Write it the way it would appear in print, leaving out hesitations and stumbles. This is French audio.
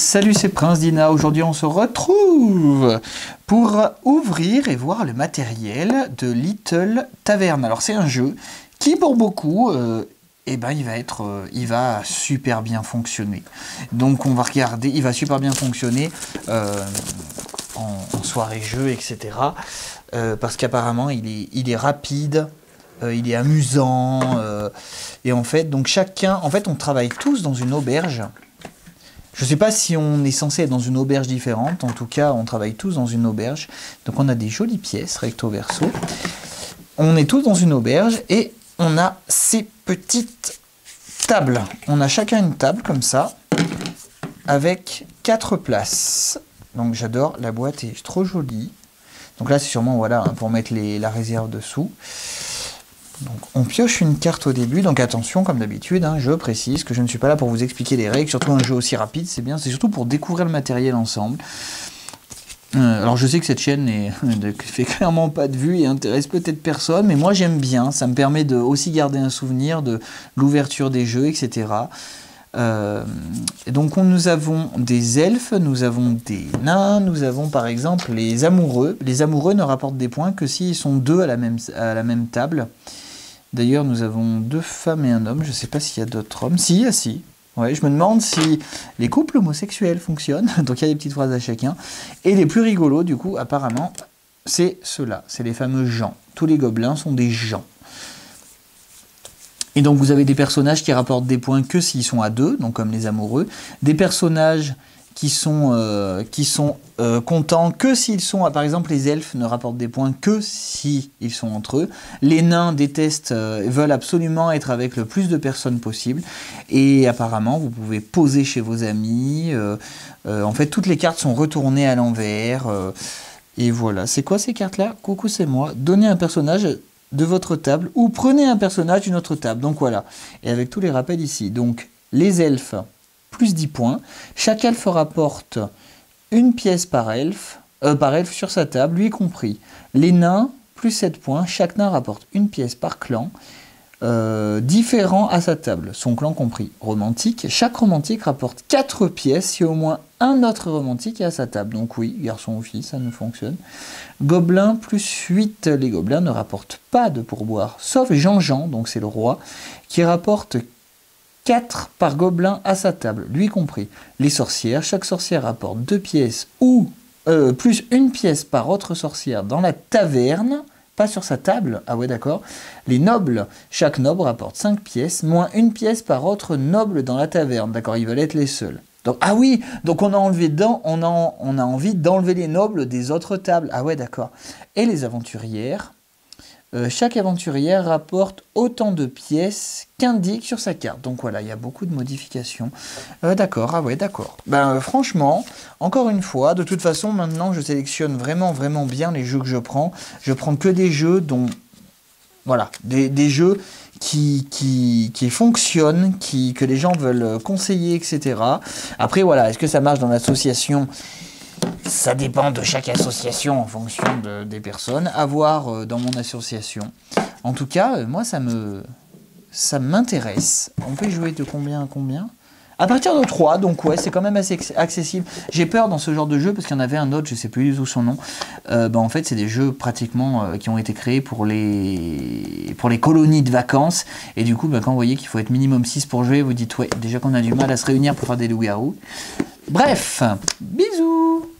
Salut, c'est Prince Dina. Aujourd'hui, on se retrouve pour ouvrir et voir le matériel de Little Tavern. Alors, c'est un jeu qui, pour beaucoup, il va super bien fonctionner. Donc, on va regarder, il va super bien fonctionner en soirée jeu, etc. Parce qu'apparemment, il est rapide. Il est amusant. Et en fait, on travaille tous dans une auberge. Je ne sais pas si on est censé être dans une auberge différente. En tout cas, on travaille tous dans une auberge. Donc, on a des jolies pièces, recto verso. On est tous dans une auberge et on a ces petites tables. On a chacun une table comme ça, avec 4 places. Donc, j'adore. La boîte est trop jolie. Donc là, c'est sûrement pour mettre la réserve dessous. Donc, on pioche une carte au début, donc attention, comme d'habitude, je précise que je ne suis pas là pour vous expliquer les règles, surtout un jeu aussi rapide, c'est bien, c'est surtout pour découvrir le matériel ensemble. Alors je sais que cette chaîne ne fait clairement pas de vues et intéresse peut-être personne, mais moi j'aime bien, ça me permet de aussi garder un souvenir de l'ouverture des jeux, etc. Donc nous avons des elfes, nous avons des nains, nous avons par exemple les amoureux. Les amoureux ne rapportent des points que s'ils sont 2 à la même table. D'ailleurs, nous avons 2 femmes et un homme. Je ne sais pas s'il y a d'autres hommes. Si, si. Ouais, je me demande si les couples homosexuels fonctionnent. Donc, il y a des petites phrases à chacun. Et les plus rigolos, du coup, apparemment, c'est ceux-là. C'est les fameux gens. Tous les gobelins sont des gens. Et donc, vous avez des personnages qui rapportent des points que s'ils sont à 2, donc comme les amoureux. Des personnages qui sont contents que s'ils sont, par exemple les elfes ne rapportent des points que s'ils sont entre eux. Les nains détestent, veulent absolument être avec le plus de personnes possible. Et apparemment, vous pouvez poser chez vos amis. En fait, toutes les cartes sont retournées à l'envers. Et voilà. C'est quoi ces cartes-là? Coucou, c'est moi. Donnez un personnage de votre table ou prenez un personnage d'une autre table. Donc voilà. Et avec tous les rappels ici. Donc, les elfes, plus 10 points. Chaque elfe rapporte une pièce par elfe sur sa table, lui compris. Les nains, plus 7 points. Chaque nain rapporte une pièce par clan, différent à sa table, son clan compris. Romantique, chaque romantique rapporte 4 pièces si au moins un autre romantique est à sa table. Donc oui, garçon ou fille, ça ne fonctionne. Gobelin, plus 8. Les gobelins ne rapportent pas de pourboire, sauf Jean-Jean, donc c'est le roi, qui rapporte 4 par gobelin à sa table, lui compris. Les sorcières, chaque sorcière rapporte 2 pièces ou plus une pièce par autre sorcière dans la taverne, pas sur sa table, ah ouais d'accord. Les nobles, chaque noble rapporte 5 pièces, moins une pièce par autre noble dans la taverne, d'accord, ils veulent être les seuls. Donc, ah oui, donc on a envie d'enlever les nobles des autres tables, ah ouais d'accord. Et les aventurières, chaque aventurière rapporte autant de pièces qu'indique sur sa carte. Donc voilà, il y a beaucoup de modifications. D'accord, ah ouais, d'accord. Franchement, encore une fois, de toute façon, maintenant, je sélectionne vraiment, vraiment bien les jeux que je prends. Je prends que des jeux dont... Voilà, des jeux qui fonctionnent, que les gens veulent conseiller, etc. Après, voilà, est-ce que ça marche dans l'association ? Ça dépend de chaque association en fonction des personnes. À voir dans mon association. En tout cas, moi, ça m'intéresse. On peut jouer de combien à combien? À partir de 3, donc ouais, c'est quand même assez accessible. J'ai peur dans ce genre de jeu, parce qu'il y en avait un autre, je ne sais plus du tout son nom. En fait, c'est des jeux pratiquement qui ont été créés pour les colonies de vacances. Et du coup, quand vous voyez qu'il faut être minimum 6 pour jouer, vous dites, ouais, déjà qu'on a du mal à se réunir pour faire des loups-garous. Bref, bisous!